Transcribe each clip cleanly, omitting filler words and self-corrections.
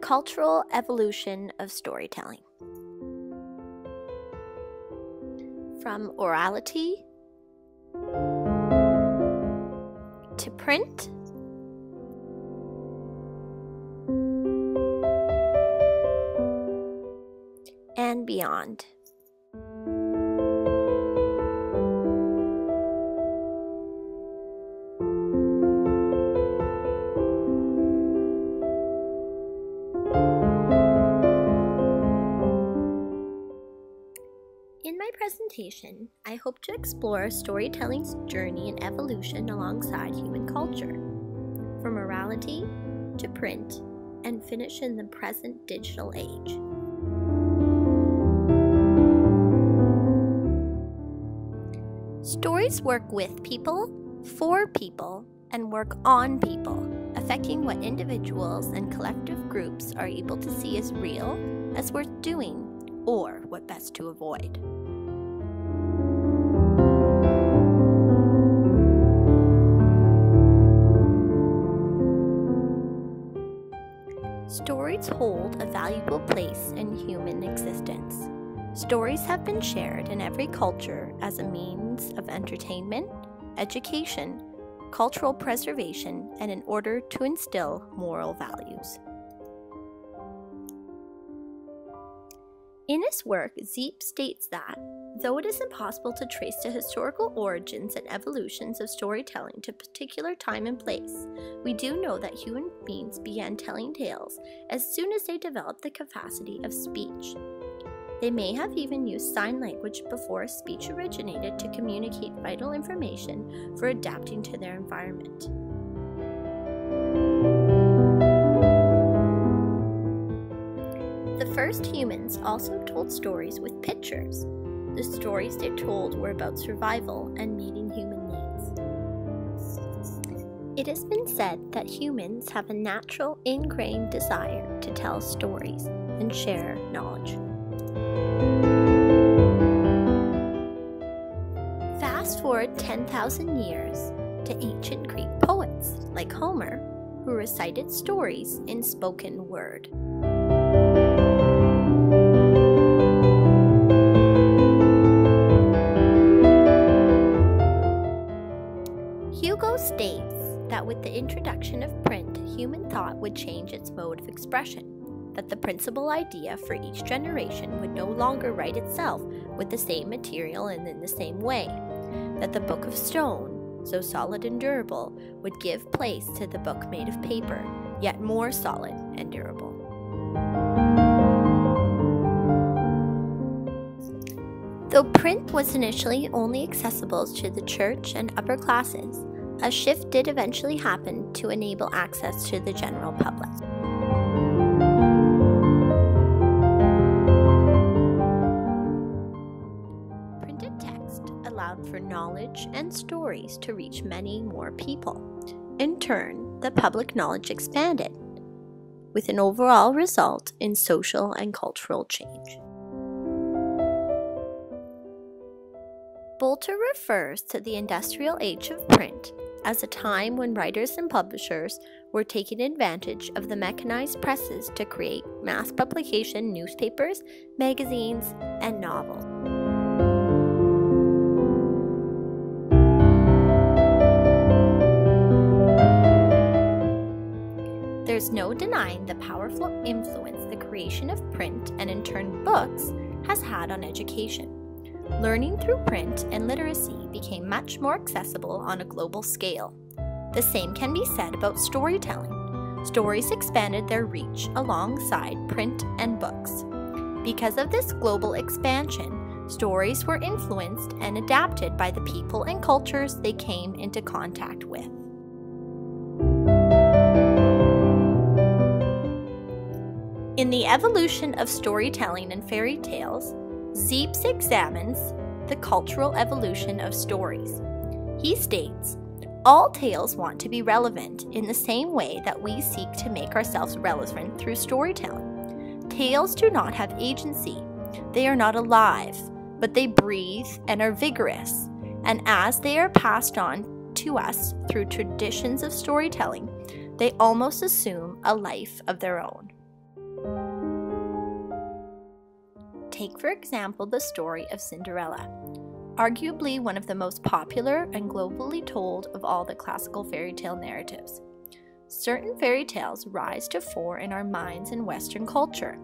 cultural evolution of storytelling. From orality to print and beyond. In my presentation, I hope to explore storytelling's journey and evolution alongside human culture, from orality to print, and finish in the present digital age. Stories work with people, for people, and work on people, affecting what individuals and collective groups are able to see as real, as worth doing, or what best to avoid. Stories hold a valuable place in human existence. Stories have been shared in every culture as a means of entertainment, education, cultural preservation, and in order to instill moral values. In his work, Zeep states that, though it is impossible to trace the historical origins and evolutions of storytelling to a particular time and place, we do know that human beings began telling tales as soon as they developed the capacity of speech. They may have even used sign language before speech originated to communicate vital information for adapting to their environment. The first humans also told stories with pictures. The stories they told were about survival and meeting human needs. It has been said that humans have a natural, ingrained desire to tell stories and share knowledge. Fast forward 10,000 years to ancient Greek poets like Homer, who recited stories in spoken word. Hugo states that with the introduction of print, human thought would change its mode of expression, that the principal idea for each generation would no longer write itself with the same material and in the same way, that the book of stone, so solid and durable, would give place to the book made of paper, yet more solid and durable. Though print was initially only accessible to the church and upper classes, a shift did eventually happen to enable access to the general public. Printed text allowed for knowledge and stories to reach many more people. In turn, the public knowledge expanded, with an overall result in social and cultural change. Bolter refers to the industrial age of print as a time when writers and publishers were taking advantage of the mechanized presses to create mass publication newspapers, magazines, and novels. There's no denying the powerful influence the creation of print and in turn books has had on education. Learning through print and literacy became much more accessible on a global scale. The same can be said about storytelling. Stories expanded their reach alongside print and books. Because of this global expansion, stories were influenced and adapted by the people and cultures they came into contact with. In the evolution of storytelling and fairy tales, Zeep examines the cultural evolution of stories. He states, all tales want to be relevant in the same way that we seek to make ourselves relevant through storytelling. Tales do not have agency. They are not alive, but they breathe and are vigorous. And as they are passed on to us through traditions of storytelling, they almost assume a life of their own. Take for example the story of Cinderella, arguably one of the most popular and globally told of all the classical fairy tale narratives. Certain fairy tales rise to fore in our minds in Western culture,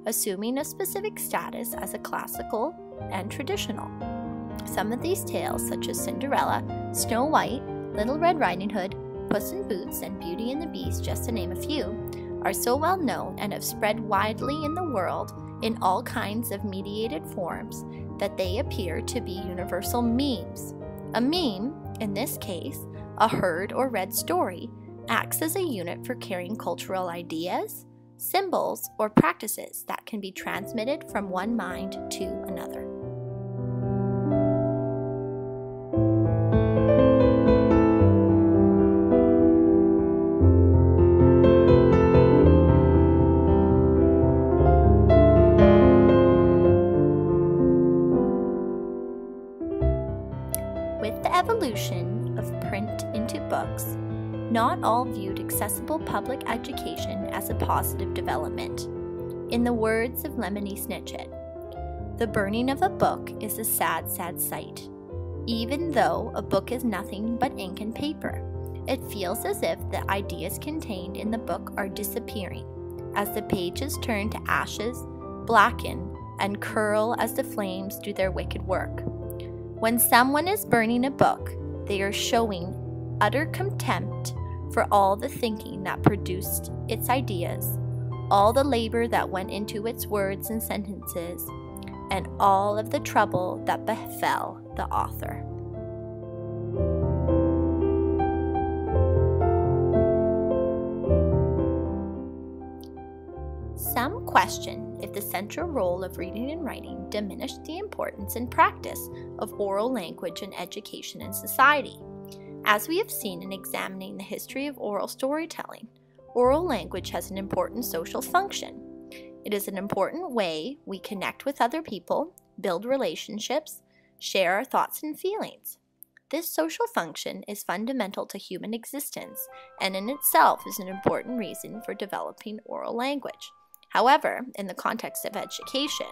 assuming a specific status as a classical and traditional. Some of these tales, such as Cinderella, Snow White, Little Red Riding Hood, Puss in Boots, and Beauty and the Beast, just to name a few, are so well known and have spread widely in the world in all kinds of mediated forms that they appear to be universal memes. A meme, in this case, a heard or read story, acts as a unit for carrying cultural ideas, symbols, or practices that can be transmitted from one mind to another. With the evolution of print into books, not all viewed accessible public education as a positive development. In the words of Lemony Snicket, "The burning of a book is a sad, sad sight. Even though a book is nothing but ink and paper, it feels as if the ideas contained in the book are disappearing, as the pages turn to ashes, blacken, and curl as the flames do their wicked work. When someone is burning a book, they are showing utter contempt for all the thinking that produced its ideas, all the labor that went into its words and sentences, and all of the trouble that befell the author." Some question if the central role of reading and writing diminished the importance and practice of oral language in education and society. As we have seen in examining the history of oral storytelling, oral language has an important social function. It is an important way we connect with other people, build relationships, share our thoughts and feelings. This social function is fundamental to human existence and in itself is an important reason for developing oral language. However, in the context of education,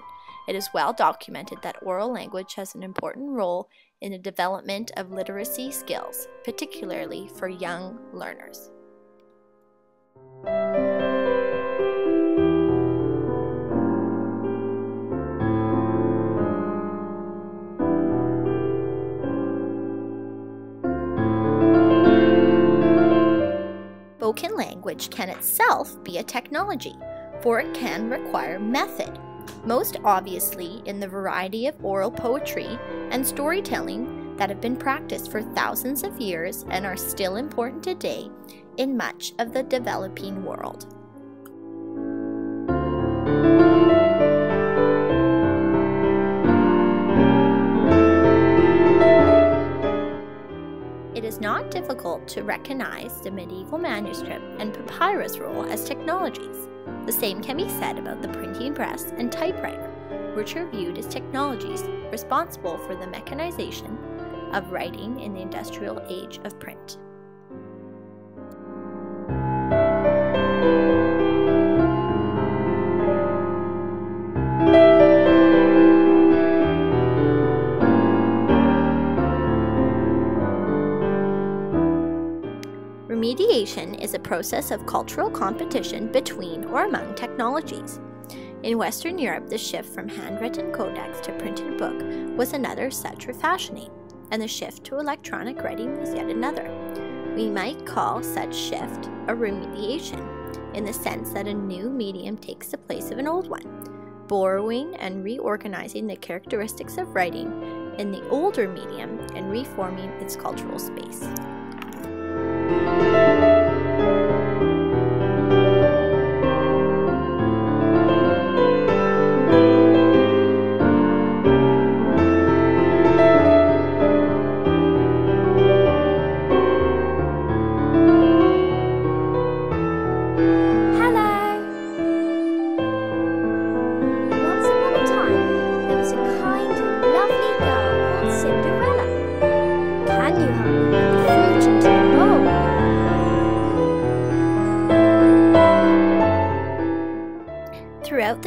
it is well documented that oral language has an important role in the development of literacy skills, particularly for young learners. Spoken language can itself be a technology, for it can require method, most obviously in the variety of oral poetry and storytelling that have been practiced for thousands of years and are still important today in much of the developing world. It is not difficult to recognize the medieval manuscript and papyrus role as technologies. The same can be said about the printing press and typewriter, which are viewed as technologies responsible for the mechanization of writing in the industrial age of print. Remediation is a process of cultural competition between or among technologies. In Western Europe, the shift from handwritten codex to printed book was another such refashioning, and the shift to electronic writing was yet another. We might call such shift a remediation, in the sense that a new medium takes the place of an old one, borrowing and reorganizing the characteristics of writing in the older medium and reforming its cultural space. Can you help me with the food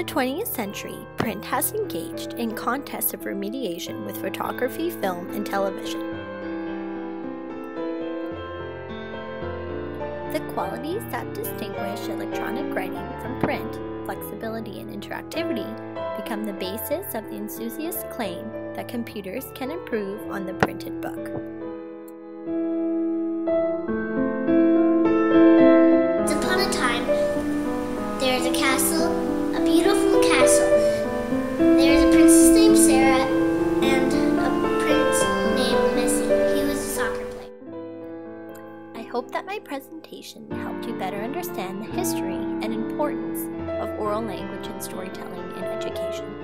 the 20th century, print has engaged in contests of remediation with photography, film, and television. The qualities that distinguish electronic writing from print, flexibility and interactivity, become the basis of the enthusiast's claim that computers can improve on the printed book. Once upon a time, there is a castle, a beautiful castle. There is a princess named Sarah and a prince named Missy. He was a soccer player. I hope that my presentation helped you better understand the history and importance of oral language and storytelling in education.